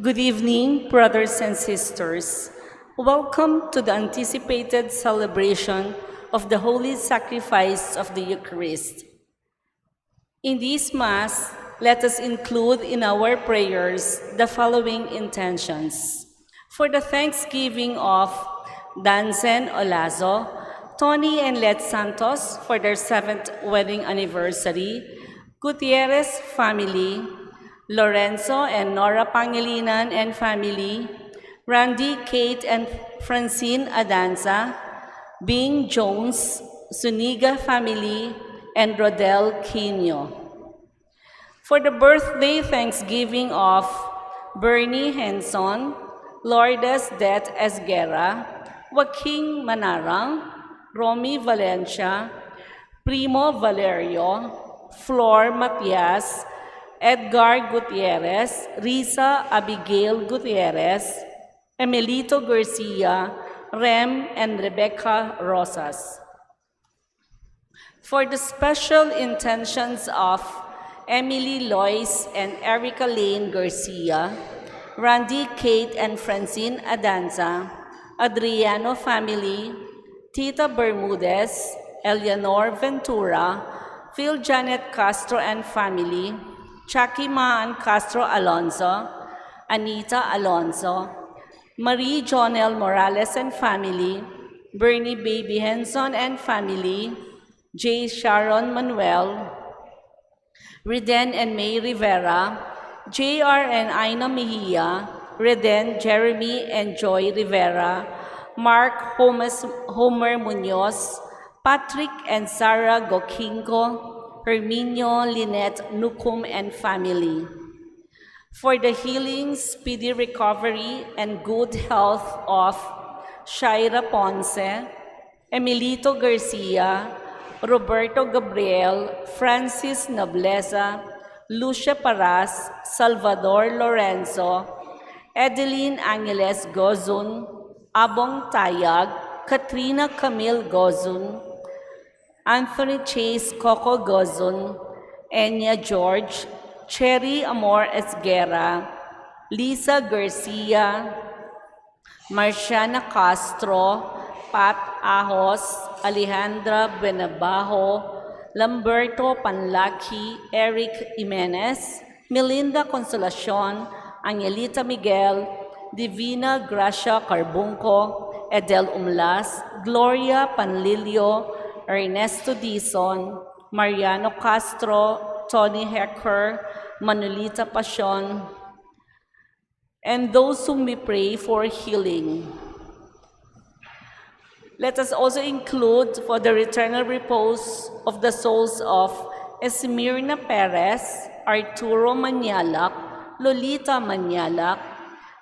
Good evening, brothers and sisters. Welcome to the anticipated celebration of the Holy Sacrifice of the Eucharist. In this Mass, let us include in our prayers the following intentions. For the thanksgiving of Danzen Olazo, Tony and Let Santos for their 7th wedding anniversary, Gutierrez family, Lorenzo and Nora Pangilinan and family, Randy, Kate, and Francine Adanza, Bing Jones, Suniga family, and Rodel Quino. For the birthday thanksgiving of Bernie Henson, Lourdes Det Esguerra, Joaquin Manarang, Romy Valencia, Primo Valerio, Flor Matias, Edgar Gutierrez, Risa Abigail Gutierrez, Emilito Garcia, Rem, and Rebecca Rosas. For the special intentions of Emily Lois and Erica Lane Garcia, Randy, Kate, and Francine Adanza, Adriano family, Tita Bermudez, Eleanor Ventura, Phil Janet Castro and family, Chucky Maan Castro Alonso, Anita Alonso, Marie Jonel Morales and family, Bernie Baby Henson and family, J. Sharon Manuel, Reden and May Rivera, J.R. and Aina Mejia, Reden, Jeremy and Joy Rivera, Mark Homer Munoz, Patrick and Sarah Gokinko, Herminio Lynette Nukum and family. For the healing, speedy recovery, and good health of Shaira Ponce, Emilito Garcia, Roberto Gabriel, Francis Nobleza, Lucia Paras, Salvador Lorenzo, Edeline Angeles Gozun, Abong Tayag, Katrina Camille Gozun, Anthony Chase Coco Gozun, Enya George, Cherry Amor Esguerra, Lisa Garcia, Marciana Castro, Pat Ahos, Alejandra Benabajo, Lamberto Panlaki, Eric Jimenez, Melinda Consolacion, Angelita Miguel, Divina Gracia Carbunco, Edel Umlas, Gloria Panlilio, Ernesto Dizon, Mariano Castro, Tony Hecker, Manolita Pasion, and those whom we pray for healing. Let us also include for the eternal repose of the souls of Esmirna Perez, Arturo Manialak, Lolita Manialak,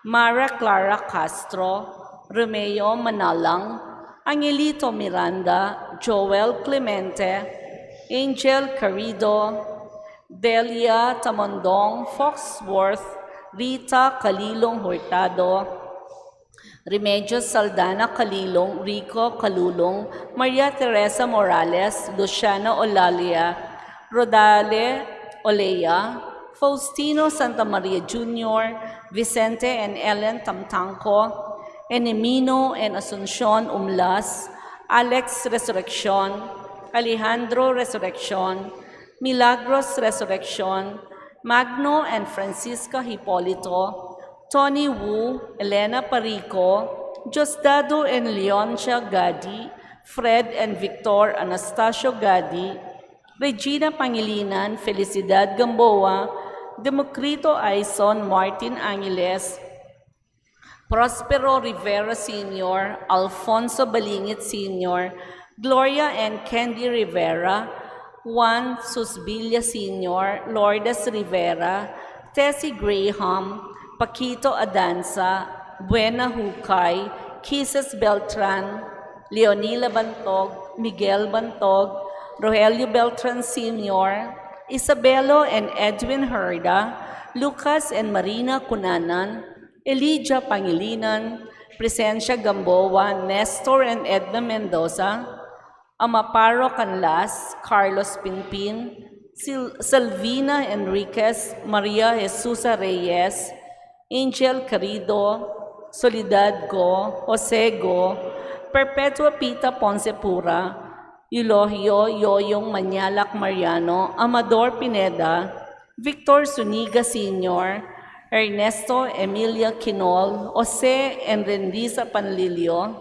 Mara Clara Castro, Romeo Manalang, Angelito Miranda, Joel Clemente, Angel Carrido, Delia Tamondong Foxworth, Rita Calilong Hurtado, Remedios Saldana Calilong, Rico Calulong, Maria Teresa Morales, Luciana Olalia, Rodale Olea, Faustino Santa Maria Jr., Vicente and Ellen Tamtanco, Enemino and Asuncion Umlas, Alex Resurrection, Alejandro Resurrection, Milagros Resurrection, Magno and Francisca Hipolito, Tony Wu, Elena Parico, Diosdado and Leoncia Gadi, Fred and Victor Anastasio Gadi, Regina Pangilinan, Felicidad Gamboa, Democrito Aison, Martin Angeles, Prospero Rivera Sr., Alfonso Balingit Sr., Gloria and Candy Rivera, Juan Susbilla Sr., Lourdes Rivera, Tessie Graham, Paquito Adanza, Buena Hukay, Kisses Beltran, Leonila Bantog, Miguel Bantog, Rogelio Beltran Sr., Isabelo and Edwin Herda, Lucas and Marina Cunanan, Elijah Pangilinan, Presencia Gamboa, Nestor and Edna Mendoza, Amaparo Canlas, Carlos Pinpin, Salvina Enriquez, Maria Jesusa Reyes, Angel Querido, Soledad Go, Jose Go, Perpetua Pita Ponce Pura, Eulogio Yoyong Manyalak Mariano, Amador Pineda, Victor Zuniga Sr., Ernesto Emilia Quinol, Jose Enrendisa Panlilio,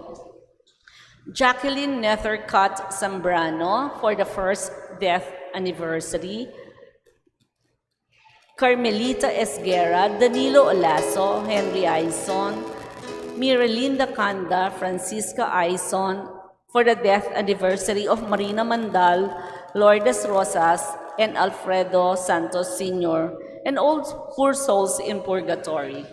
Jacqueline Nethercutt Zambrano for the first death anniversary, Carmelita Esguerra, Danilo Olaso, Henry Aison, Miralinda Canda, Francisca Aison, for the death anniversary of Marina Mandal, Lourdes Rosas, and Alfredo Santos Sr., and all poor souls in purgatory.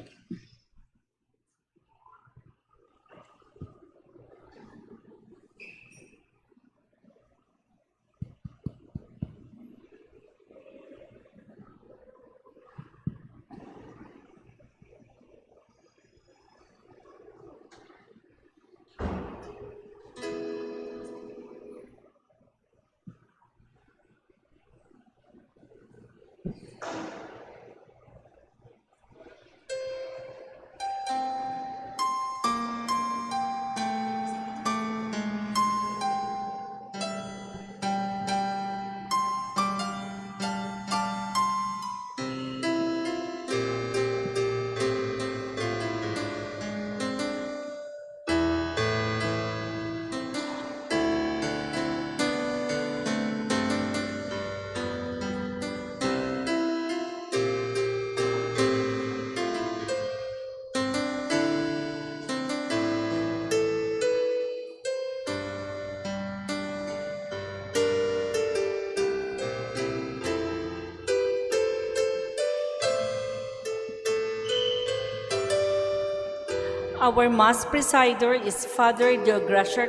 Our Mass presider is Father Deogracia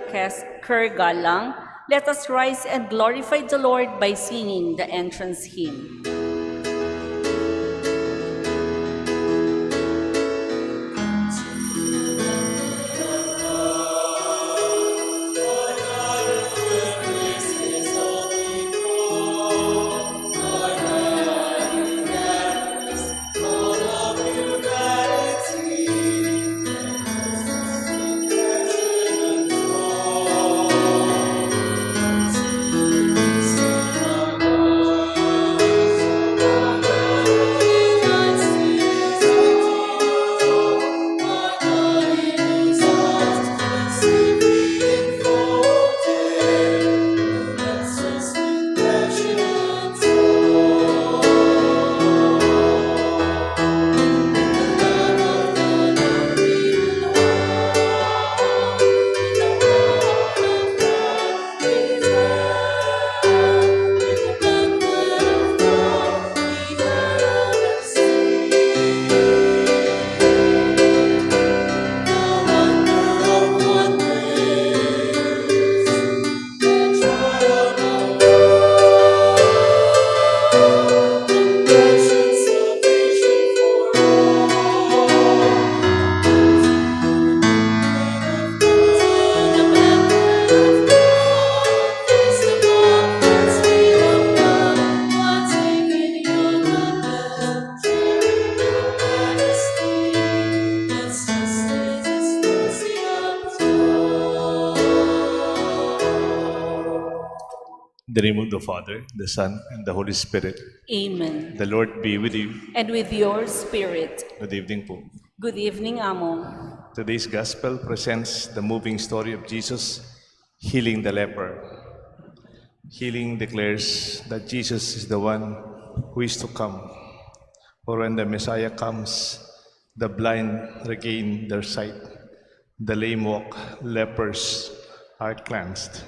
Kergalang. Let us rise and glorify the Lord by singing the entrance hymn. In the name of the Father, the Son, and the Holy Spirit. Amen. The Lord be with you. And with your spirit. Good evening po. Good evening, Amo. Today's Gospel presents the moving story of Jesus healing the leper. Healing declares that Jesus is the one who is to come. For when the Messiah comes, the blind regain their sight, the lame walk, lepers are cleansed,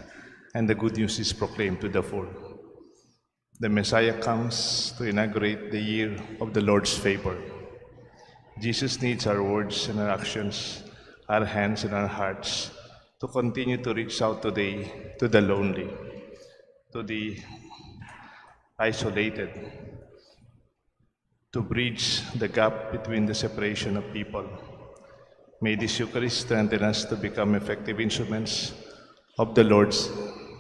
and the good news is proclaimed to the poor. The Messiah comes to inaugurate the year of the Lord's favor. Jesus needs our words and our actions, our hands and our hearts to continue to reach out today to the lonely, to the isolated, to bridge the gap between the separation of people. May this Eucharist strengthen us to become effective instruments of the Lord's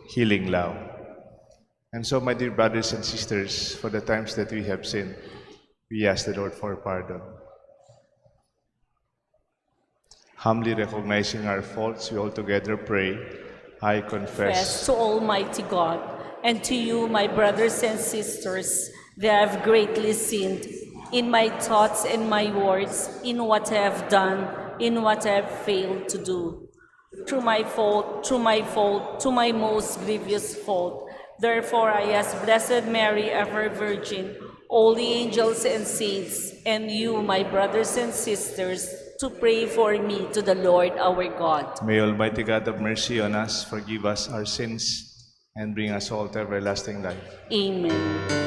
healing love. And so, my dear brothers and sisters, for the times that we have sinned, we ask the Lord for pardon. Humbly recognizing our faults, we all together pray. I Confess confess. to Almighty God and to you, my brothers and sisters, that I have greatly sinned in my thoughts and my words, in what I have done, in what I have failed to do. Through my fault, to my most grievous fault. Therefore I ask Blessed Mary, ever Virgin, all the angels and saints, and you, my brothers and sisters, to pray for me to the Lord our God. May Almighty God have mercy on us, forgive us our sins, and bring us all to everlasting life. Amen.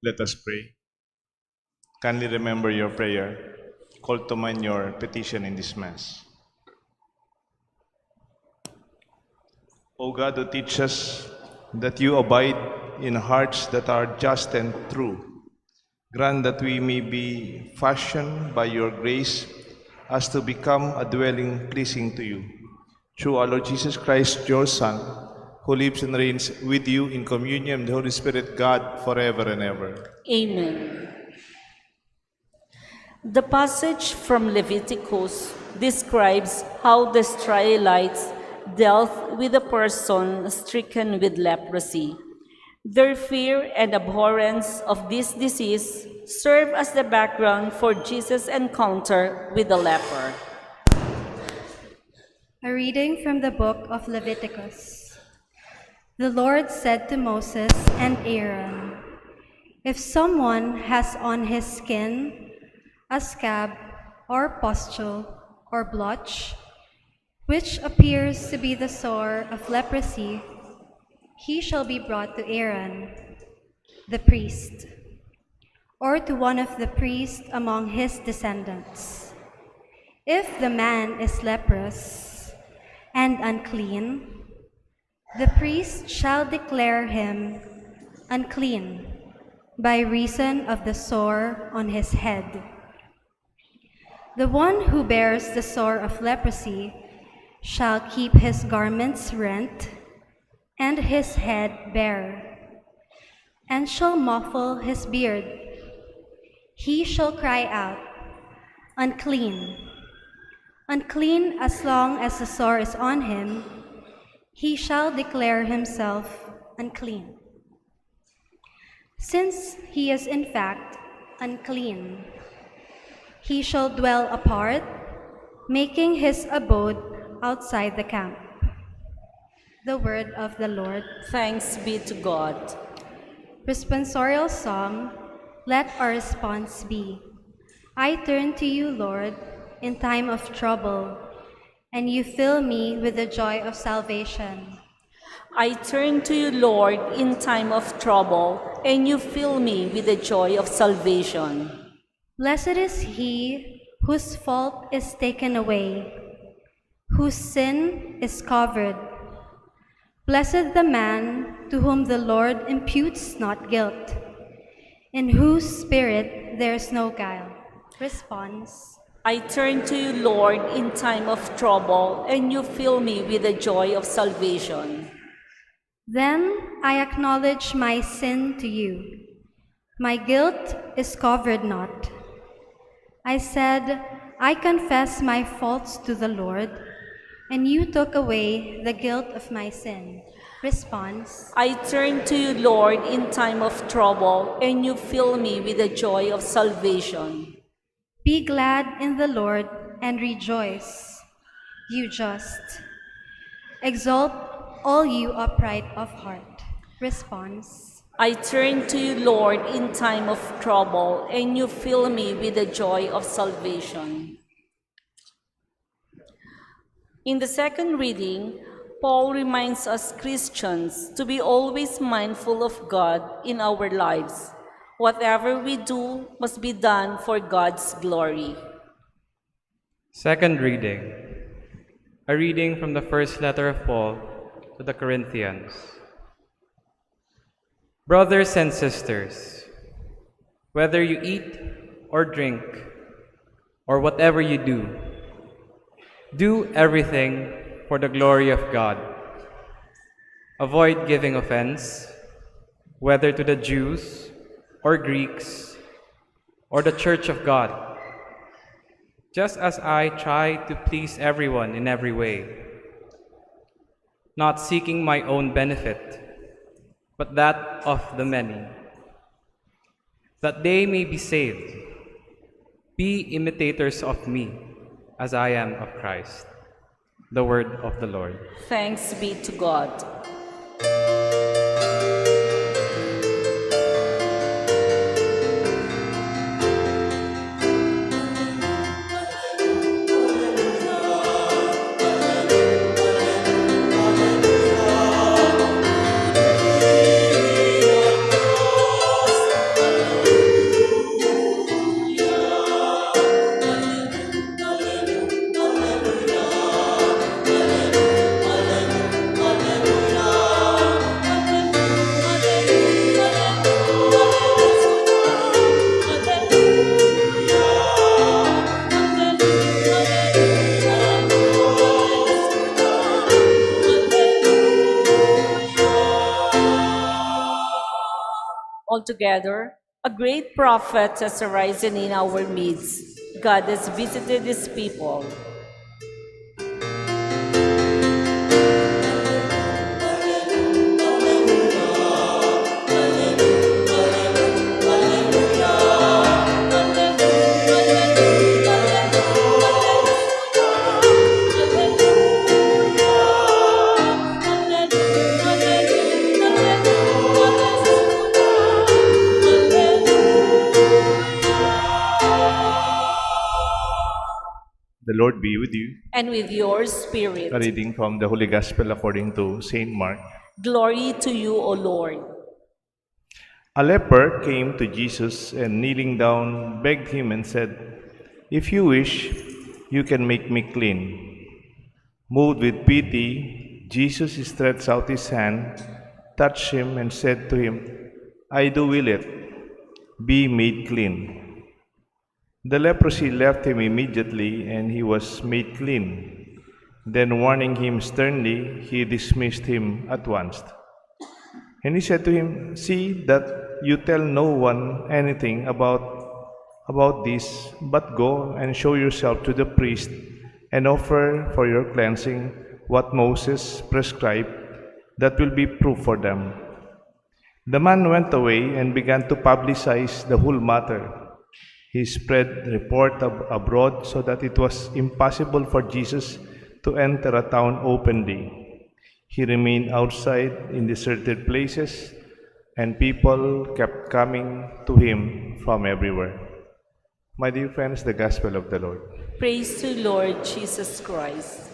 Let us pray. Kindly remember your prayer. Call to mind your petition in this Mass. O God, who teach us that you abide in hearts that are just and true, grant that we may be fashioned by your grace as to become a dwelling pleasing to you. Through our Lord Jesus Christ, your Son, who lives and reigns with you in communion with the Holy Spirit, God, forever and ever. Amen. The passage from Leviticus describes how the Israelites dealt with a person stricken with leprosy. Their fear and abhorrence of this disease serve as the background for Jesus' encounter with the leper. A reading from the book of Leviticus. The Lord said to Moses and Aaron, "If someone has on his skin a scab or pustule or blotch, which appears to be the sore of leprosy, he shall be brought to Aaron, the priest, or to one of the priests among his descendants. If the man is leprous and unclean, the priest shall declare him unclean by reason of the sore on his head. The one who bears the sore of leprosy shall keep his garments rent and his head bare, and shall muffle his beard. He shall cry out, 'Unclean!' Unclean as long as the sore is on him, he shall declare himself unclean. Since he is in fact unclean, he shall dwell apart, making his abode outside the camp." The word of the Lord. Thanks be to God. Responsorial Psalm, let our response be, "I turn to you, Lord, in time of trouble, and you fill me with the joy of salvation." I turn to you, Lord, in time of trouble, and you fill me with the joy of salvation. Blessed is he whose fault is taken away, whose sin is covered. Blessed the man to whom the Lord imputes not guilt, in whose spirit there is no guile. Response. I turn to you, Lord, in time of trouble, and you fill me with the joy of salvation. Then I acknowledge my sin to you. My guilt is covered not. I said, "I confess my faults to the Lord," and you took away the guilt of my sin. Response. I turn to you, Lord, in time of trouble, and you fill me with the joy of salvation. Be glad in the Lord and rejoice, you just. Exalt all you upright of heart. Response. I turn to you, Lord, in time of trouble, and you fill me with the joy of salvation. In the second reading, Paul reminds us Christians to be always mindful of God in our lives. Whatever we do must be done for God's glory. Second reading. A reading from the first letter of Paul to the Corinthians. Brothers and sisters, whether you eat or drink, or whatever you do everything for the glory of God. Avoid giving offense, whether to the Jews or Greeks, or the Church of God, just as I try to please everyone in every way, not seeking my own benefit, but that of the many, that they may be saved. Be imitators of me, as I am of Christ. The word of the Lord. Thanks be to God. Altogether, a great prophet has arisen in our midst. God has visited his people. The Lord be with you. And with your spirit. A reading from the Holy Gospel according to Saint Mark. Glory to you, O Lord. A leper came to Jesus and kneeling down begged him and said, "If you wish, you can make me clean." Moved with pity, Jesus stretched out his hand, touched him, and said to him, "I do will it. Be made clean." The leprosy left him immediately, and he was made clean. Then, warning him sternly, he dismissed him at once. And he said to him, "See that you tell no one anything about this, but go and show yourself to the priest and offer for your cleansing what Moses prescribed. That will be proof for them." The man went away and began to publicize the whole matter. He spread report abroad so that it was impossible for Jesus to enter a town openly. He remained outside in deserted places, and people kept coming to him from everywhere. My dear friends, the Gospel of the Lord. Praise to Lord Jesus Christ.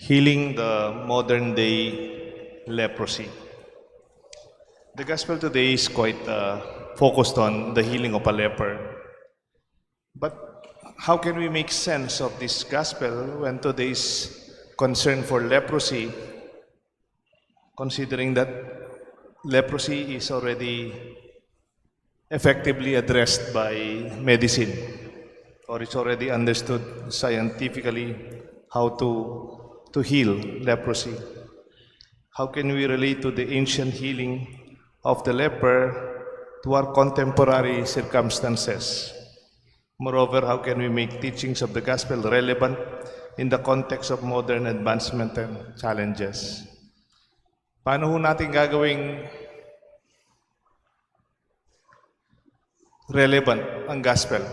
Healing the modern day leprosy. The Gospel today is quite focused on the healing of a leper. But how can we make sense of this Gospel when today's concern for leprosy, considering that leprosy is already effectively addressed by medicine, or it's already understood scientifically how to heal leprosy? How can we relate to the ancient healing of the leper to our contemporary circumstances? Moreover, how can we make teachings of the gospel relevant in the context of modern advancement and challenges? Paano ho natin gagawing relevant ang gospel?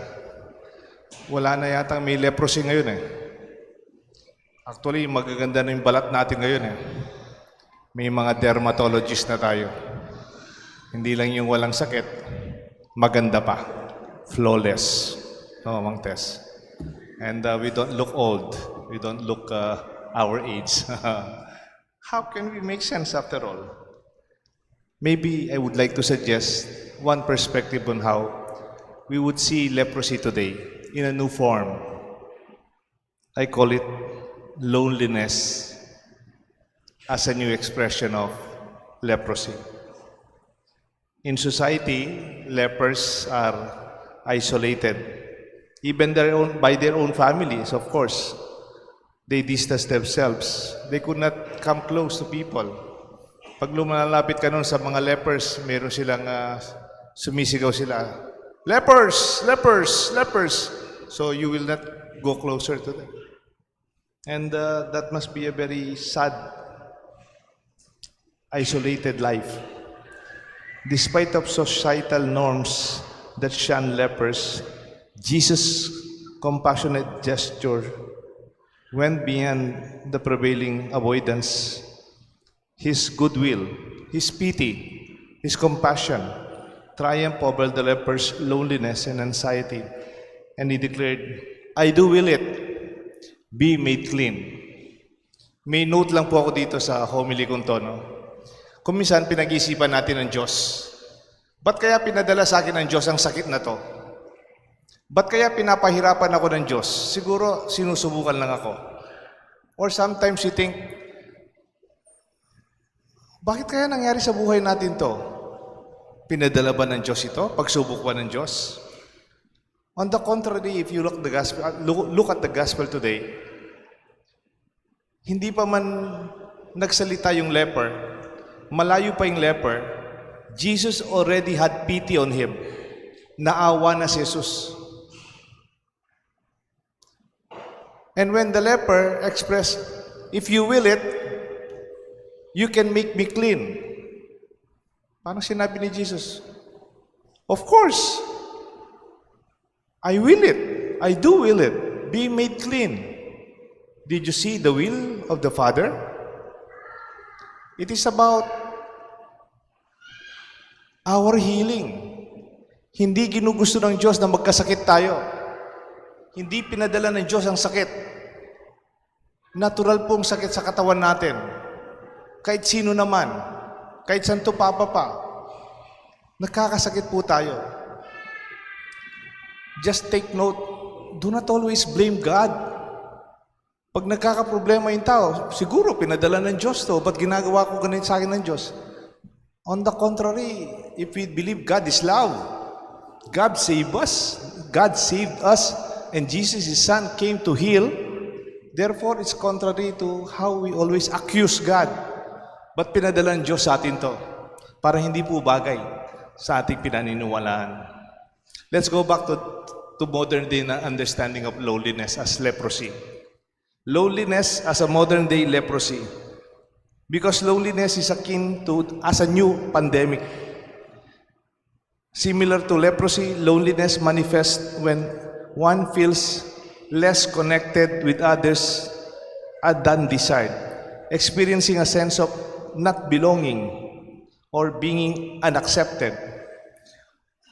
Wala na yata may leprosy ngayon eh. Actually, magaganda na yung balat natin ngayon eh. May mga dermatologist na tayo. Hindi lang yung walang sakit, maganda pa. Flawless. No, Mang Tess. And we don't look old. We don't look our age. How can we make sense after all? Maybe I would like to suggest one perspective on how we would see leprosy today in a new form. I call it loneliness as a new expression of leprosy. In society, lepers are isolated, even by their own families, of course. They distance themselves. They could not come close to people. Pag lumalapit ka nun sa mga lepers, meron silang sumisigaw sila, "Lepers! Lepers! Lepers!" So you will not go closer to them. And that must be a very sad, isolated life. Despite of societal norms that shun lepers, Jesus' compassionate gesture went beyond the prevailing avoidance. His goodwill, his pity, his compassion triumphed over the leper's loneliness and anxiety. And he declared, "I do will it. Be made clean." May note lang po ako dito sa homily kong to, no? Kung minsan pinag-isipan natin ng Diyos, ba't kaya pinadala sa akin ng Diyos ang sakit na to? Ba't kaya pinapahirapan ako ng Diyos? Siguro sinusubukan lang ako. Or sometimes you think, bakit kaya nangyari sa buhay natin to? Pinadala ba ng Diyos ito? Pagsubok ba ng Diyos? On the contrary, if you look at the gospel today, hindi pa man nagsalita yung leper, malayo pa yung leper, Jesus already had pity on him. Naawa na si Jesus. And when the leper expressed, "If you will it, you can make me clean." Parang sinabi ni Jesus, of course, I will it. I do will it. Be made clean. Did you see the will of the Father? It is about our healing. Hindi ginugusto ng Diyos na magkasakit tayo. Hindi pinadala ng Diyos ang sakit. Natural pong sakit sa katawan natin. Kahit sino naman, kahit santo papa pa, nagkakasakit po tayo. Just take note, do not always blame God. Pag nagkakaproblema yung tao, siguro pinadala ng Diyos to, ba't ginagawa ko ganito sa akin ng Diyos? On the contrary, if we believe God is love, God saved us, and Jesus, His Son, came to heal. Therefore, it's contrary to how we always accuse God. But pinadala ng Diyos sa atin to, para hindi po bagay sa ating pinaniniwalaan. Let's go back to modern day na understanding of lowliness as leprosy. Lowliness as a modern day leprosy. Because loneliness is akin to as a new pandemic. Similar to leprosy, loneliness manifests when one feels less connected with others than desired, experiencing a sense of not belonging or being unaccepted.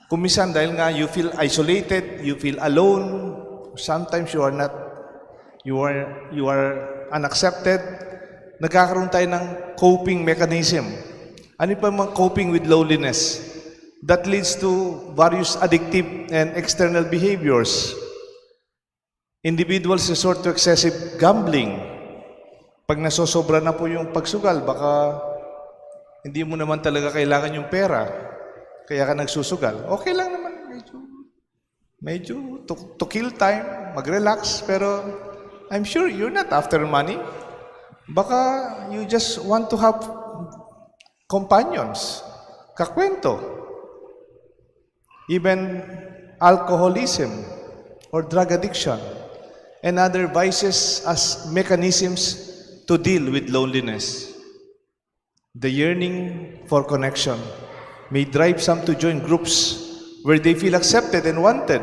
Kumisan dahil nga you feel isolated, you feel alone, sometimes you are unaccepted. Nagkakaroon tayo ng coping mechanism. Ano pa mga coping with loneliness? That leads to various addictive and external behaviors. Individuals resort to excessive gambling. Pag nasosobra na po yung pagsugal, baka hindi mo naman talaga kailangan yung pera, kaya ka nagsusugal. Okay lang naman, medyo to kill time, mag-relax, pero I'm sure you're not after money. Baka you just want to have companions, kakwento. Even alcoholism or drug addiction and other vices as mechanisms to deal with loneliness. The yearning for connection may drive some to join groups where they feel accepted and wanted.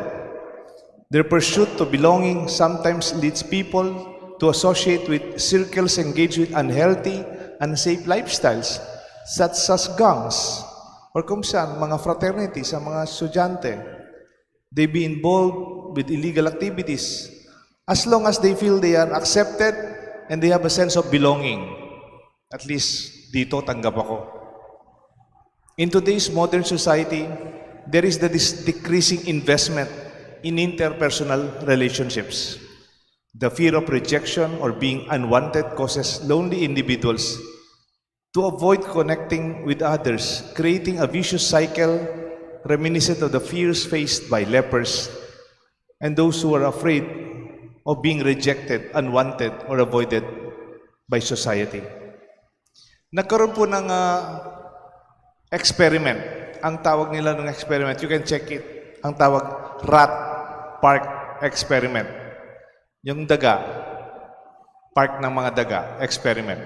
Their pursuit to belonging sometimes leads people to associate with circles engaged with unhealthy, unsafe lifestyles, such as gangs, or kung saan, mga fraternity sa mga estudyante. They be involved with illegal activities as long as they feel they are accepted and they have a sense of belonging. At least, dito tanggap ako. In today's modern society, there is this decreasing investment in interpersonal relationships. The fear of rejection or being unwanted causes lonely individuals to avoid connecting with others, creating a vicious cycle reminiscent of the fears faced by lepers and those who are afraid of being rejected, unwanted, or avoided by society. Nagkaroon po ng experiment. Ang tawag nila ng experiment, you can check it, ang tawag rat park experiment. Yung daga, park ng mga daga, experiment.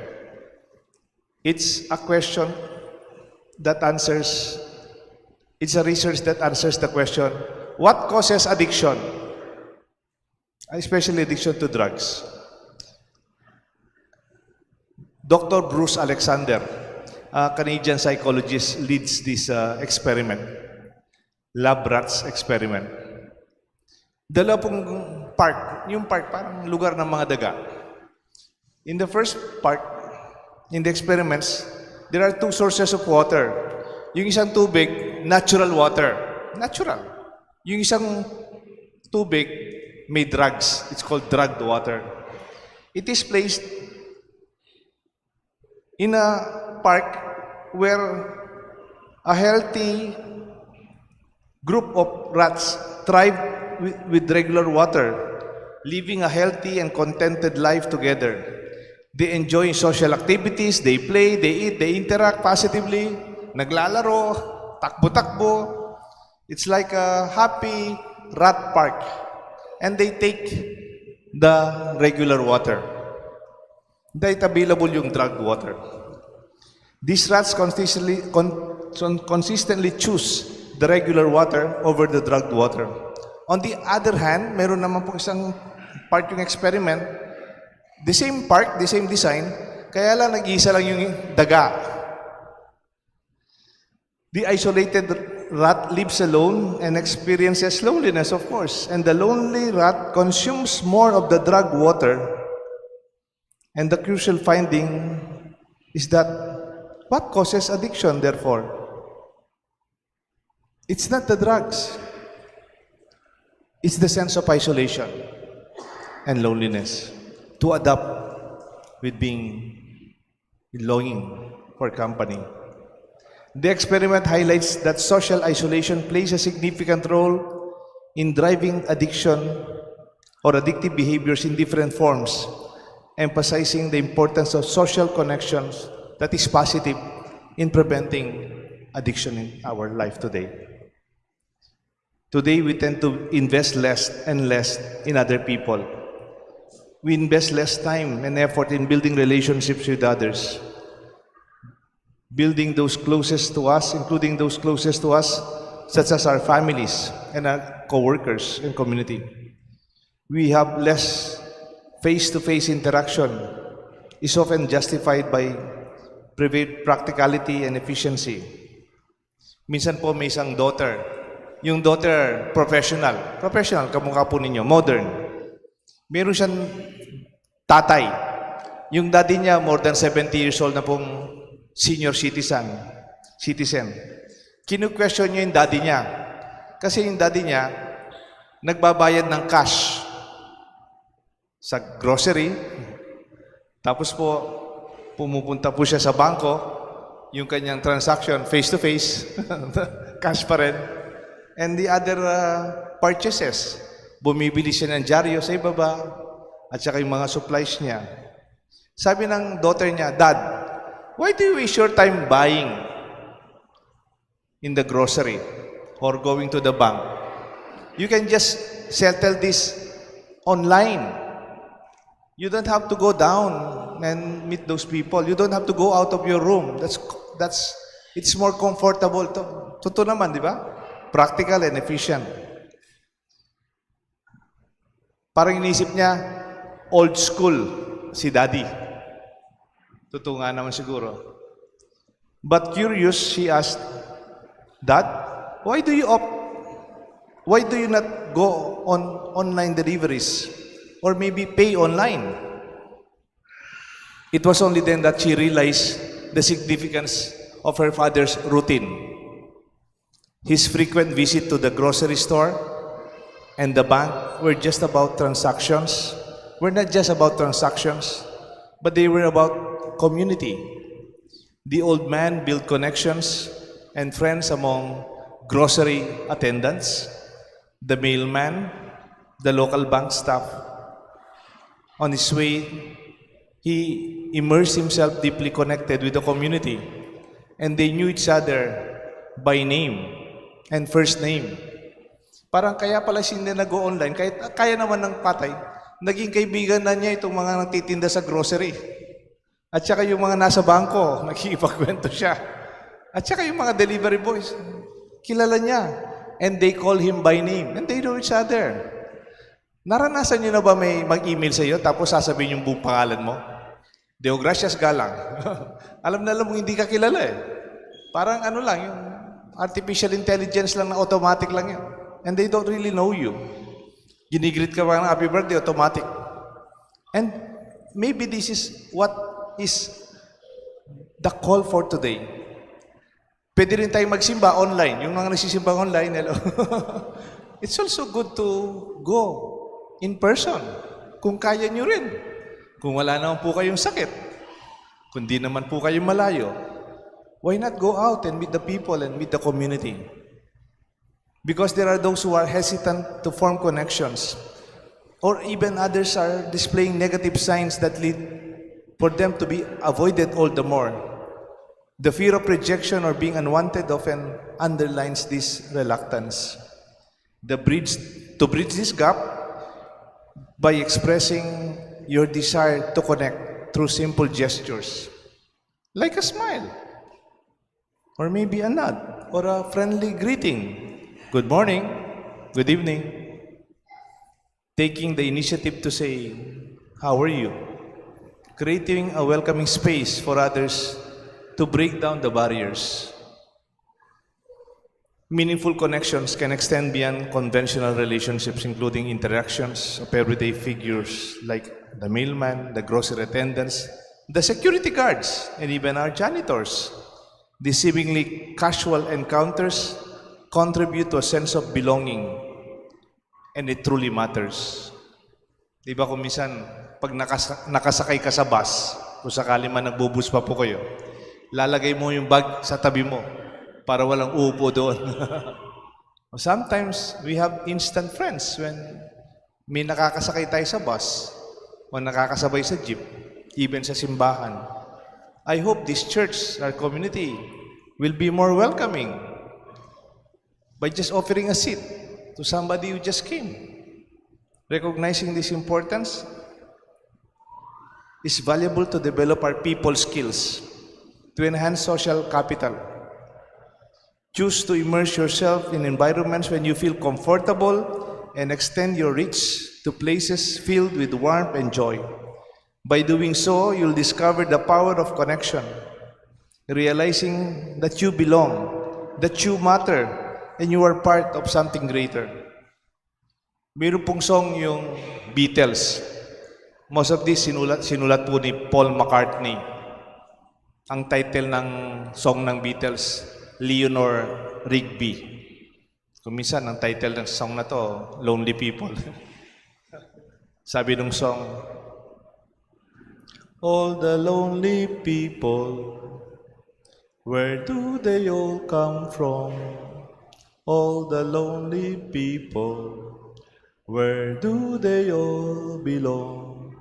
It's a question that answers, it's a research that answers the question, what causes addiction? Especially addiction to drugs. Dr. Bruce Alexander, a Canadian psychologist, leads this experiment, lab rats experiment. Dala pong park, yung park parang lugar ng mga daga. In the first part, in the experiments, there are two sources of water. Yung isang tubig, natural water. Natural. Yung isang tubig, may drugs. It's called drugged water. It is placed in a park where a healthy group of rats thrive with regular water, living a healthy and contented life together. They enjoy social activities, they play, they eat, they interact positively, naglalaro, takbo-takbo. It's like a happy rat park. And they take the regular water. Dahil available yung drugged water. These rats consistently choose the regular water over the drugged water. On the other hand, meron naman po isang part yung experiment, the same park, the same design, kaya lang nag-iisa lang yung daga. The isolated rat lives alone and experiences loneliness, of course. And the lonely rat consumes more of the drugged water. And the crucial finding is that what causes addiction, therefore? It's not the drugs. It's the sense of isolation and loneliness to adapt with being longing for company. The experiment highlights that social isolation plays a significant role in driving addiction or addictive behaviors in different forms, emphasizing the importance of social connections that is positive in preventing addiction in our life today. Today, we tend to invest less and less in other people. We invest less time and effort in building relationships with others, building those closest to us, including those closest to us, such as our families and our co-workers and community. We have less face-to-face interaction. Is often justified by practicality and efficiency. Minsan po may isang daughter. Yung daughter, professional, kamukha po ninyo, modern. Meron siyang tatay. Yung daddy niya, more than 70 years old na pong senior citizen. Kinu-question niya yung daddy niya. Kasi yung daddy niya, nagbabayad ng cash sa grocery. Tapos po, pumupunta po siya sa bangko, yung kanyang transaction, face-to-face, cash pa rin. And the other purchases, bumibili siya ng dyaryo sa ibaba, at saka yung mga supplies niya. Sabi ng daughter niya, Dad, why do you waste your time buying in the grocery or going to the bank? You can just settle this online. You don't have to go down and meet those people. You don't have to go out of your room. It's more comfortable. Totoo naman, di ba? Practical and efficient. Parang inisip niya, old school si daddy. Totoo nga naman siguro. But curious, she asked, Dad, why do you not go on online deliveries? Or maybe pay online? It was only then that she realized the significance of her father's routine. His frequent visit to the grocery store and the bank were not just about transactions, but they were about community. The old man built connections and friends among grocery attendants, the mailman, the local bank staff. On his way, he immersed himself deeply connected with the community, and they knew each other by name and first name. Parang kaya pala siya nag-go online, kahit kaya naman ng patay, naging kaibigan na niya itong mga nagtitinda sa grocery. At saka yung mga nasa bangko, nakikipagkwento siya. At saka yung mga delivery boys, kilala niya. And they call him by name. And they know each other. Naranasan niyo na ba may mag-email sa iyo tapos sasabihin yung buong pangalan mo? Deo gracias galang. alam mo hindi ka kilala eh. Parang ano lang, yung artificial intelligence lang na automatic lang yun. And they don't really know you. Ginigreet ka ba ng happy birthday, automatic. And maybe this is what is the call for today. Pwede rin tayong magsimba online. Yung mga nagsisimba online, hello. It's also good to go in person. Kung kaya nyo rin. Kung wala naman po kayong sakit. Kung di naman po kayong malayo. Why not go out and meet the people and meet the community? Because there are those who are hesitant to form connections. Or even others are displaying negative signs that lead for them to be avoided all the more. The fear of rejection or being unwanted often underlines this reluctance. To bridge this gap by expressing your desire to connect through simple gestures. Like a smile. Or maybe a nod or a friendly greeting. Good morning, good evening. Taking the initiative to say, how are you? Creating a welcoming space for others to break down the barriers. Meaningful connections can extend beyond conventional relationships, including interactions of everyday figures like the mailman, the grocery attendants, the security guards, and even our janitors. These seemingly casual encounters contribute to a sense of belonging, and it truly matters. Di ba kung minsan, pag nakasakay ka sa bus, kung sakali man nagbubus pa po kayo, lalagay mo yung bag sa tabi mo para walang uupo doon. Sometimes, we have instant friends when may nakakasakay tayo sa bus o nakakasabay sa jeep, even sa simbahan. I hope this church, our community, will be more welcoming by just offering a seat to somebody who just came. Recognizing this importance is valuable to develop our people skills, to enhance social capital. Choose to immerse yourself in environments when you feel comfortable and extend your reach to places filled with warmth and joy. By doing so, you'll discover the power of connection, realizing that you belong, that you matter, and you are part of something greater. Mayroon pong song yung Beatles. Most of this sinulat po ni Paul McCartney. Ang title ng song ng Beatles, Leonore Rigby. Kung minsan, ang title ng song na to, Lonely People. Sabi ng song, all the lonely people, where do they all come from? All the lonely people, where do they all belong?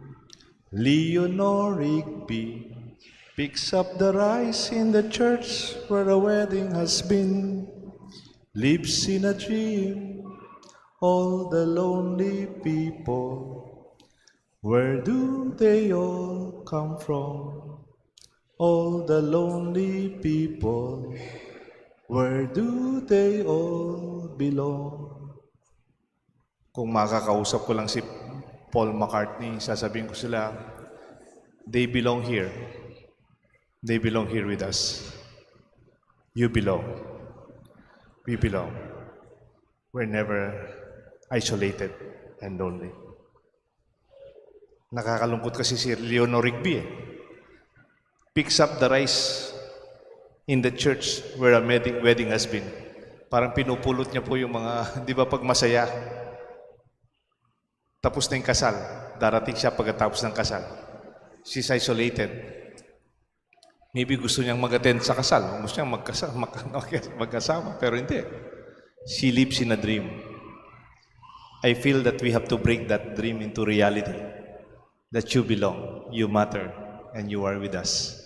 Leonore Rigby picks up the rice in the church where a wedding has been, lives in a dream, all the lonely people, where do they all come from? All the lonely people, where do they all belong? Kung makakausap ko lang si Paul McCartney, sasabihin ko sila, they belong here. They belong here with us. You belong. We belong. We're never isolated and lonely. Nakakalungkot kasi si Leonore Rigby. Picks up the rice in the church where a wedding has been. Parang pinupulot niya po yung mga, di ba pag masaya, tapos na yung kasal, darating siya pagkatapos ng kasal. She's isolated. Maybe gusto niyang mag-attend sa kasal. Gusto niyang magkasama, pero hindi. She lives in a dream. I feel that we have to break that dream into reality. That you belong, you matter, and you are with us.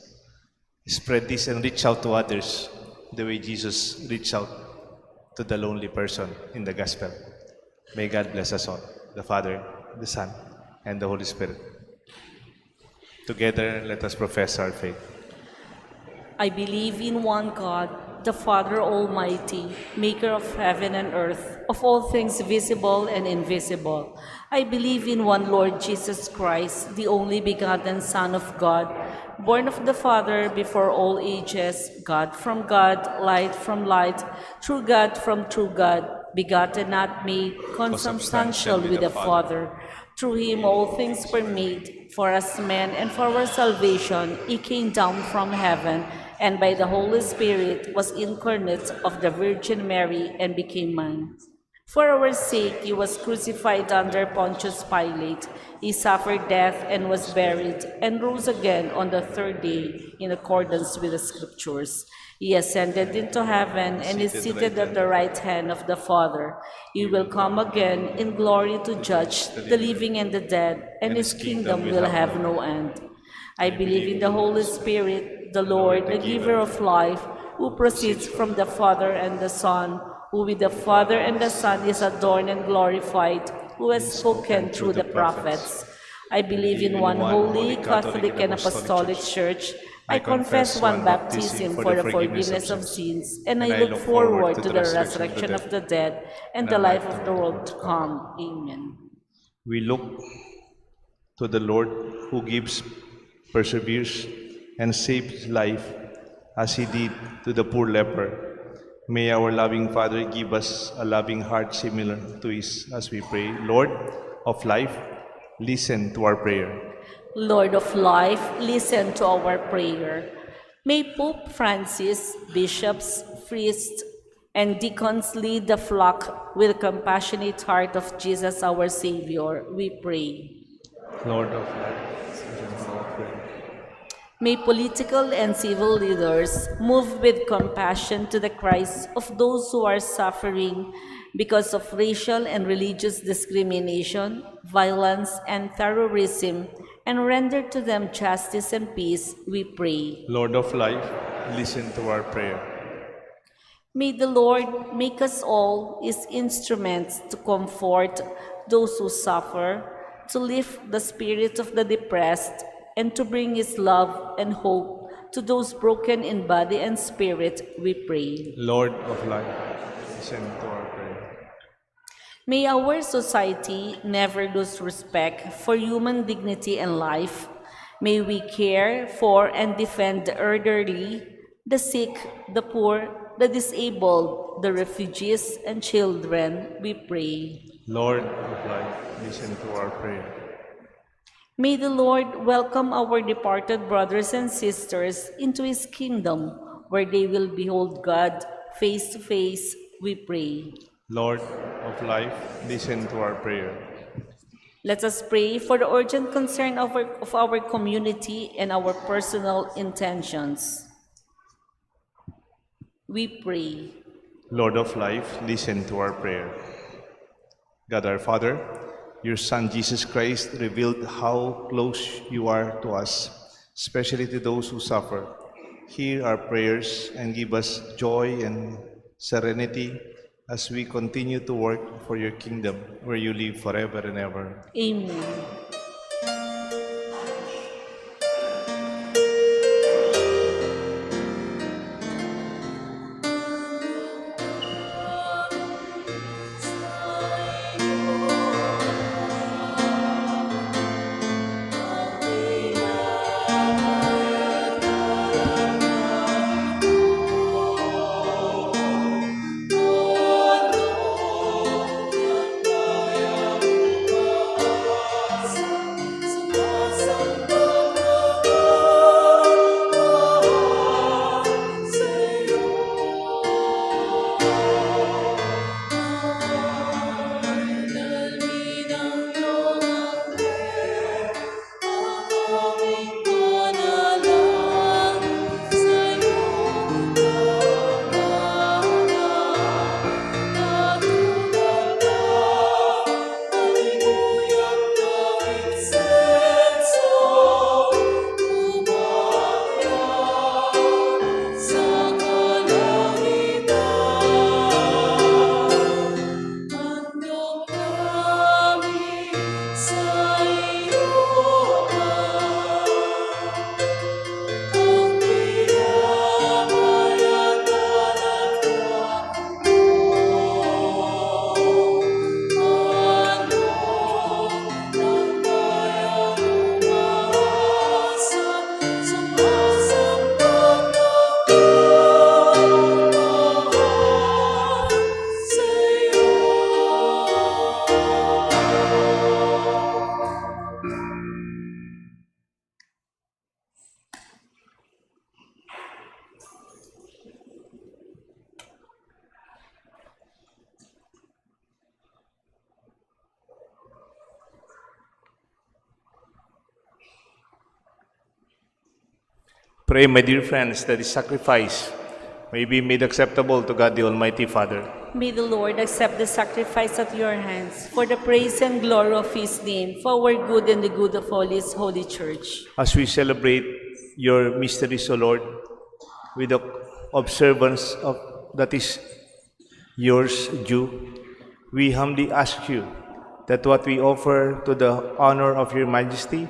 Spread this and reach out to others the way Jesus reached out to the lonely person in the gospel. May God bless us all, the Father, the Son, and the Holy Spirit. Together, let us profess our faith. I believe in one God, the Father Almighty, maker of heaven and earth, of all things visible and invisible. I believe in one Lord Jesus Christ, the only begotten Son of God, born of the Father before all ages, God from God, light from light, true God from true God, begotten, not made, consubstantial with the Father. Through him all things were made. For us men and for our salvation, he came down from heaven, and by the Holy Spirit was incarnate of the Virgin Mary and became man. For our sake he was crucified under Pontius Pilate. He suffered death and was buried, and rose again on the third day in accordance with the Scriptures. He ascended into heaven and is seated at the right hand of the Father. He will come again in glory to judge the living and the dead, and his kingdom will have no end. I believe in the Holy Spirit, the Lord, the giver of life, who proceeds from the Father and the Son, who with the Father and the Son is adorned and glorified, who has spoken through the prophets. I believe in one holy, Catholic, and Apostolic Church. I confess one baptism for the forgiveness of sins, and I look forward to the resurrection of the dead and the life of the world to come. Amen. We look to the Lord who gives, perseveres, and saves life as he did to the poor leper. May our loving Father give us a loving heart similar to his as we pray. Lord of life, listen to our prayer. Lord of life, listen to our prayer. May Pope Francis, bishops, priests, and deacons lead the flock with the compassionate heart of Jesus our Savior, we pray. Lord of life, listen to our prayer. May political and civil leaders move with compassion to the cries of those who are suffering because of racial and religious discrimination, violence, and terrorism, and render to them justice and peace, we pray. Lord of life, listen to our prayer. May the Lord make us all his instruments to comfort those who suffer, to lift the spirit of the depressed, and to bring his love and hope to those broken in body and spirit, we pray. Lord of life, listen to our prayer. May our society never lose respect for human dignity and life. May we care for and defend the elderly, the sick, the poor, the disabled, the refugees, and children, we pray. Lord of life, listen to our prayer. May the Lord welcome our departed brothers and sisters into his kingdom, where they will behold God face to face, we pray. Lord of life, listen to our prayer. Let us pray for the urgent concern of our community and our personal intentions. We pray. Lord of life, listen to our prayer. God our Father, your Son Jesus Christ revealed how close you are to us, especially to those who suffer. Hear our prayers and give us joy and serenity as we continue to work for your kingdom, where you live forever and ever. Amen. Pray, my dear friends, that this sacrifice may be made acceptable to God the Almighty Father. May the Lord accept the sacrifice at your hands for the praise and glory of his name, for our good and the good of all his holy church. As we celebrate your mysteries, O Lord, with the observance of that is yours due, we humbly ask you that what we offer to the honor of your majesty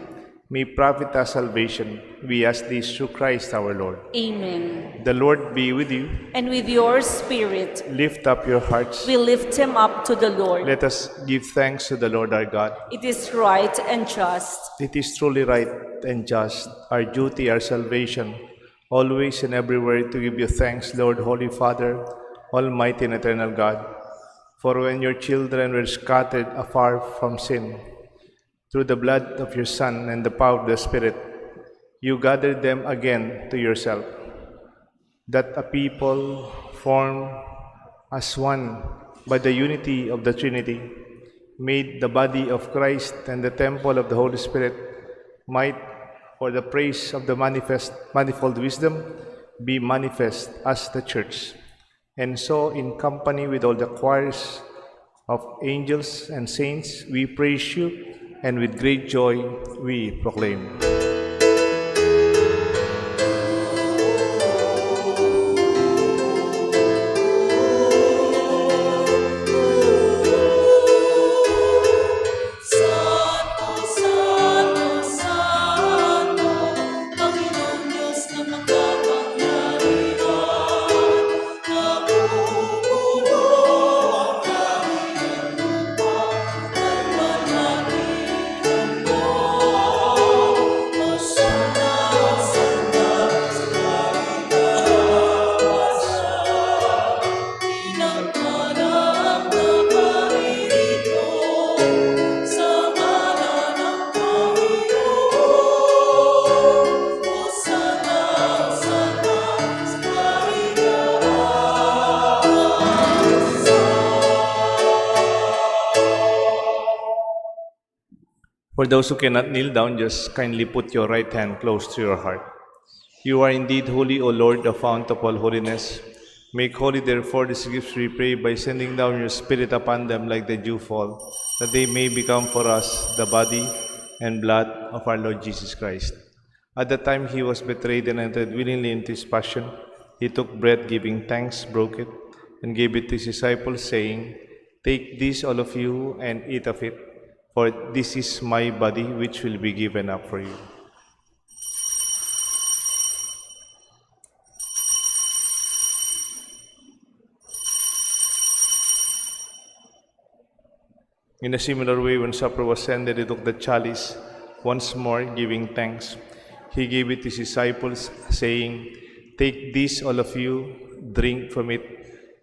may profit us salvation. We ask this through Christ our Lord. Amen. The Lord be with you. And with your spirit, Lift up your hearts. we lift him up to the Lord. Let us give thanks to the Lord our God. It is right and just. It is truly right and just, our duty, our salvation, always and everywhere to give you thanks, Lord, Holy Father, Almighty and eternal God. For when your children were scattered afar from sin, through the blood of your Son and the power of the Spirit, you gathered them again to yourself, that a people formed as one by the unity of the Trinity, made the body of Christ and the temple of the Holy Spirit, might, for the praise of the manifold wisdom, be manifest as the Church. And so, in company with all the choirs of angels and saints, we praise you, and with great joy we proclaim. For those who cannot kneel down, just kindly put your right hand close to your heart. You are indeed holy, O Lord, the fount of all holiness. Make holy, therefore, these gifts, we pray, by sending down your Spirit upon them like the dewfall, that they may become for us the body and blood of our Lord Jesus Christ. At the time he was betrayed and entered willingly into his passion, he took bread, giving thanks, broke it, and gave it to his disciples, saying, "Take this, all of you, and eat of it, for this is my body, which will be given up for you." In a similar way, when supper was ended, he took the chalice, once more giving thanks. He gave it to his disciples, saying, "Take this, all of you, drink from it,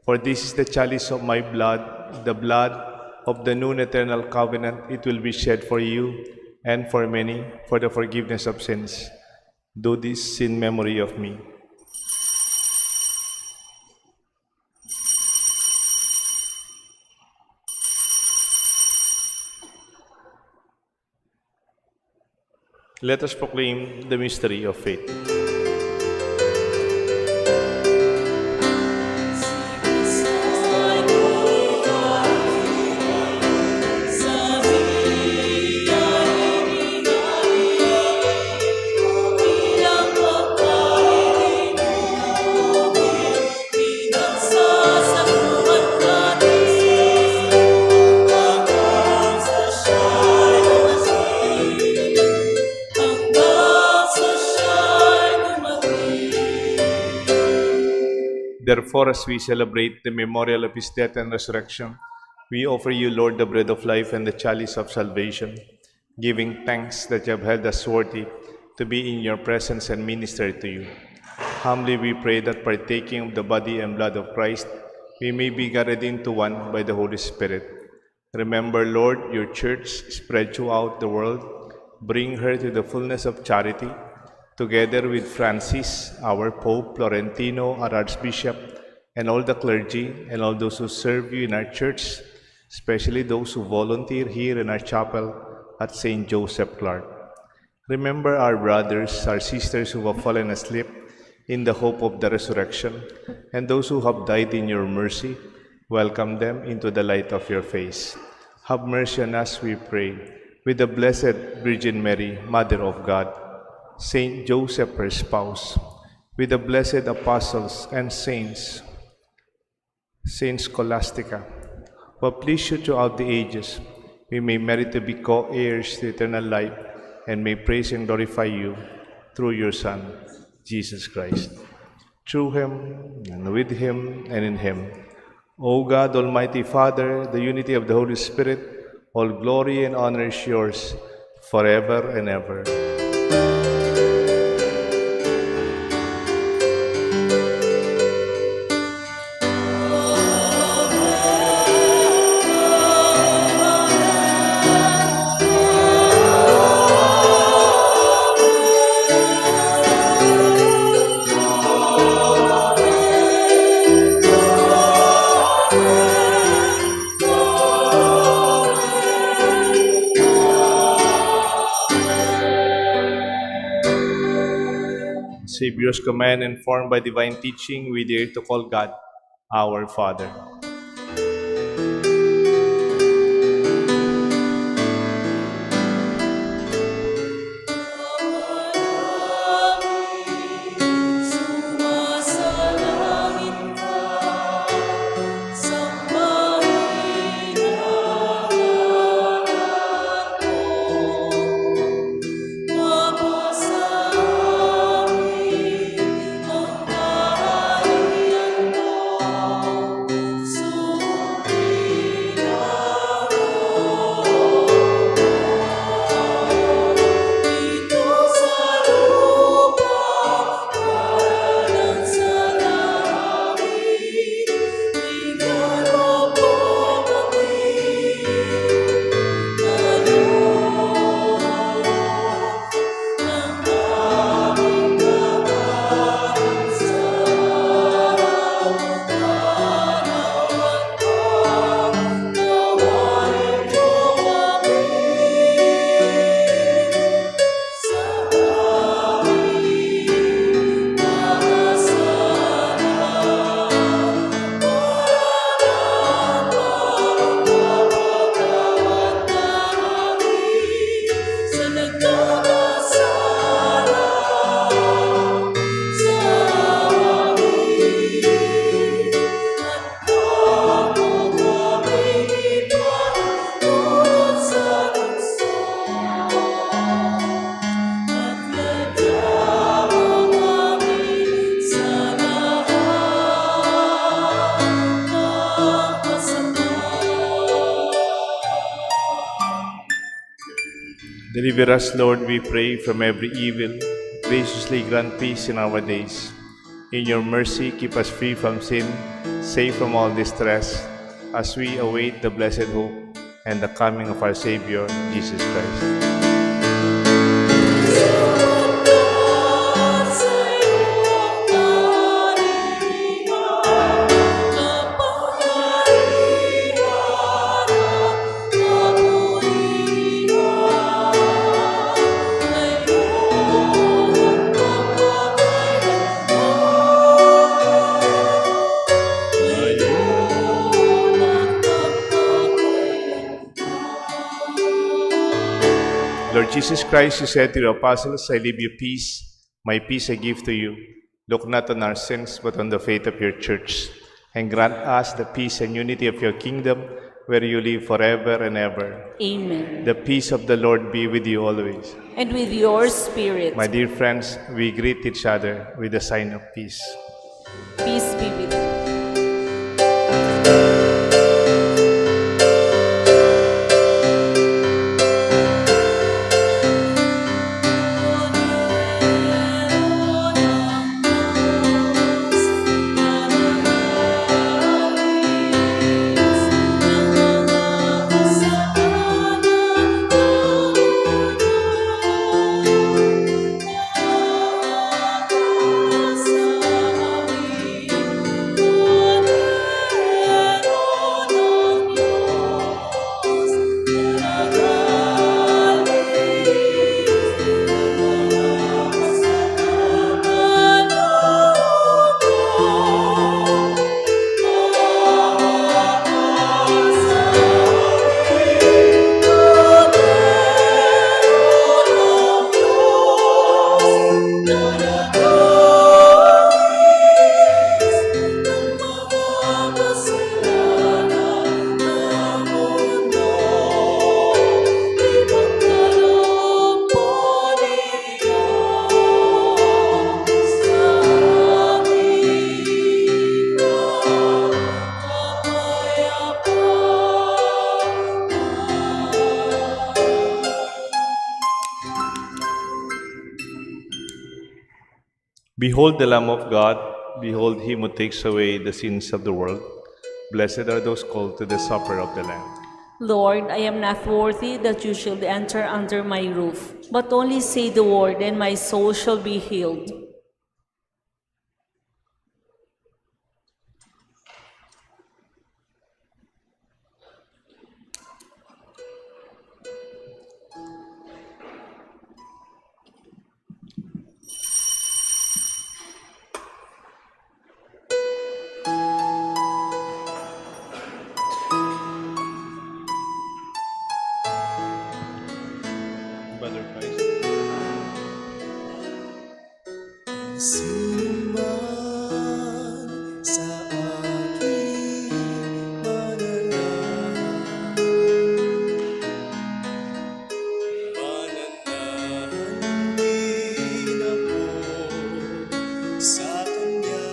for this is the chalice of my blood, the blood of the new and eternal covenant. It will be shed for you and for many for the forgiveness of sins. Do this in memory of me." Let us proclaim the mystery of faith. Therefore, as we celebrate the memorial of his death and resurrection, we offer you, Lord, the bread of life and the chalice of salvation, giving thanks that you have held us worthy to be in your presence and minister to you. Humbly we pray that, partaking of the body and blood of Christ, we may be gathered into one by the Holy Spirit. Remember, Lord, your church spread throughout the world. Bring her to the fullness of charity, together with Francis, our Pope, Florentino, our Archbishop, and all the clergy, and all those who serve you in our church, especially those who volunteer here in our chapel at St. Joseph Clark. Remember our brothers, our sisters who have fallen asleep in the hope of the resurrection, and those who have died in your mercy. Welcome them into the light of your face. Have mercy on us, we pray, with the Blessed Virgin Mary, Mother of God, Saint Joseph, her spouse, with the blessed apostles and saints, Saint Scholastica, who have pleased you throughout the ages, we may merit to be co-heirs to eternal life and may praise and glorify you through your Son, Jesus Christ. Through him, and with him, and in him, O God, Almighty Father, the unity of the Holy Spirit, all glory and honor is yours forever and ever. Savior's command, informed by divine teaching, we dare to call God our Father. Deliver us, Lord, we pray, from every evil. Graciously grant peace in our days. In your mercy, keep us free from sin, safe from all distress, as we await the blessed hope and the coming of our Savior, Jesus Christ. Lord Jesus Christ, you said to the apostles, I leave you peace, my peace I give to you. Look not on our sins, but on the faith of your church, and grant us the peace and unity of your kingdom, where you live forever and ever. Amen. The peace of the Lord be with you always. And with your spirit. My dear friends, we greet each other with the sign of peace. Peace be with you. Behold the Lamb of God, behold him who takes away the sins of the world. Blessed are those called to the supper of the Lamb. Lord, I am not worthy that you should enter under my roof, but only say the word, and my soul shall be healed. Brother Christ. Sinuman sa aking mananahan din ako sa Kanya.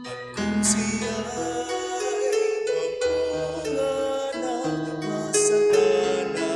At kung siya'y mapunga ng masagana,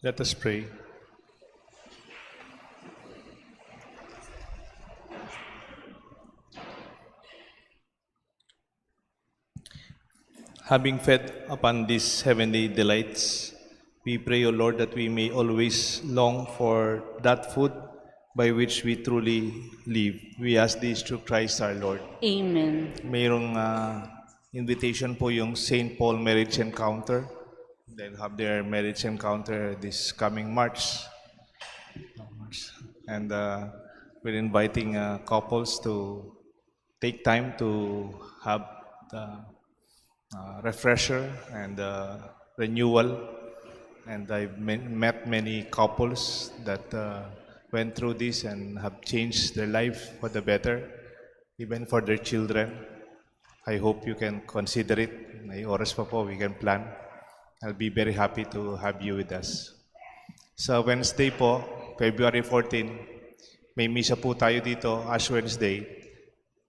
Let us pray. Having fed upon these heavenly delights, we pray, O Lord, that we may always long for that food by which we truly live. We ask this through Christ our Lord. Amen. Mayroong invitation po yung St. Paul Marriage Encounter. They'll have their marriage encounter this coming March. And we're inviting couples to take time to have the refresher and renewal. And I've met many couples that went through this and have changed their life for the better, even for their children. I hope you can consider it. May oras pa po, we can plan. I'll be very happy to have you with us. Sa Wednesday po, February 14, may misa po tayo dito, Ash Wednesday,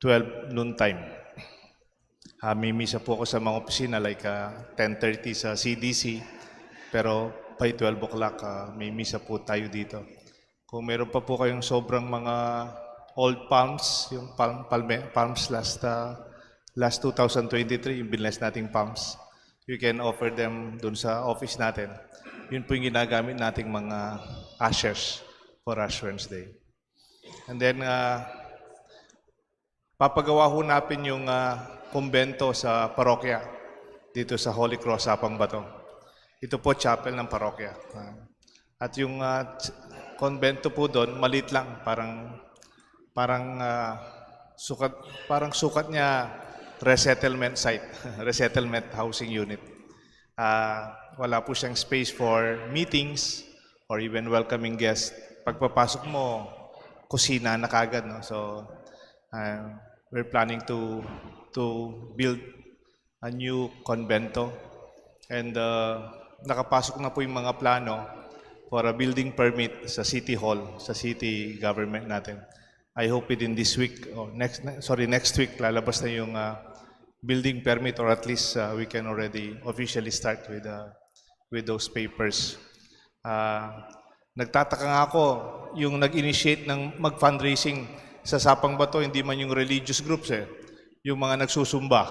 12 noon time. May misa po ako sa mga opisina like 10:30 sa CDC, pero by 12 o'clock may misa po tayo dito. Kung meron pa po kayong sobrang mga old palms, yung palms last 2023, yung binless nating palms, you can offer them dun sa office natin. Yun po yung ginagamit nating mga ashes for Ash Wednesday. And then, papagawa ho natin yung kumbento sa parokya dito sa Holy Cross, Sapang Bato. Ito po chapel ng parokya. At yung konbento po doon, malit lang, parang sukat niya resettlement site, resettlement housing unit. Wala po siyang space for meetings or even welcoming guests. Pagpapasok mo, kusina na kagad, no? So we're planning to build a new convento, and nakapasok na po yung mga plano for a building permit sa City Hall, sa city government natin. I hope within this week or next week lalabas na yung building permit, or at least we can already officially start with those papers. Nagtataka nga ako yung nag-initiate ng mag-fundraising sa Sapang Bato, hindi man yung religious groups yung mga nagsusumba.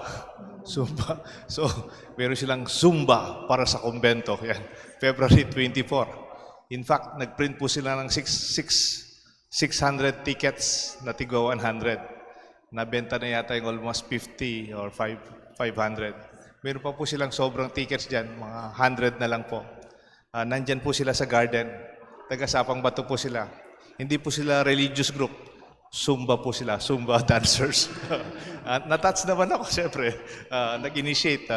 Zumba. So, meron silang Zumba para sa kumbento. Yan. February 24. In fact, nagprint po sila ng 600 tickets na tigwa 100. Nabenta na yata yung almost 50 or 500. Meron pa po silang sobrang tickets dyan, mga 100 na lang po. Nandyan po sila sa garden. Taga-Sapang Bato po sila. Hindi po sila religious group. Zumba po sila, Zumba dancers. Natouch naman ako, siyempre. Nag-initiate,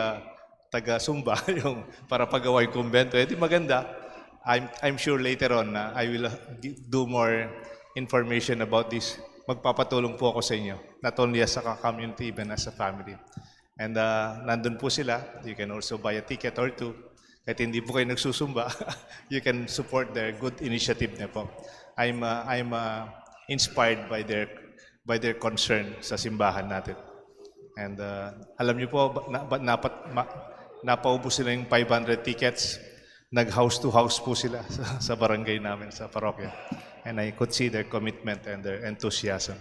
taga-Zumba, yung para pagawa yung kumbento. Di maganda. I'm sure later on, I will do more information about this. Magpapatulong po ako sa inyo, not only as a community, even as a family. And nandun po sila. You can also buy a ticket or two. Kahit hindi po kayo nagsusumba, you can support their good initiative na po. I'm inspired by their concern sa simbahan natin. And alam niyo po, napaubos sila yung 500 tickets. Nag-house to house po sila sa barangay namin, sa parokya. And I could see their commitment and their enthusiasm.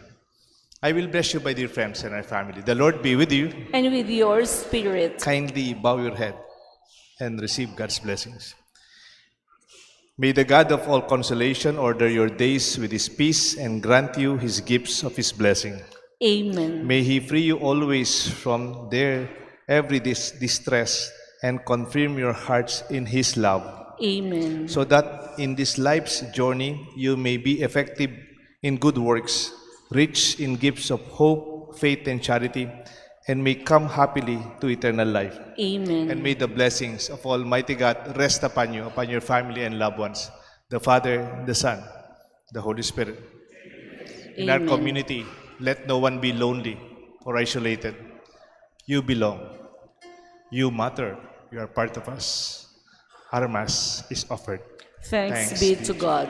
I will bless you, my dear friends and our family. The Lord be with you. And with your spirit. Kindly bow your head and receive God's blessings. May the God of all consolation order your days with His peace and grant you His gifts of His blessing. Amen. May He free you always from their every distress and confirm your hearts in His love. Amen. So that in this life's journey you may be effective in good works, rich in gifts of hope, faith, and charity, and may come happily to eternal life. Amen. And may the blessings of Almighty God rest upon you, upon your family and loved ones, the Father, the Son, the Holy Spirit. In our Amen. community, let no one be lonely or isolated. You belong. You matter. You are part of us. Our Mass is offered. Thanks be to God.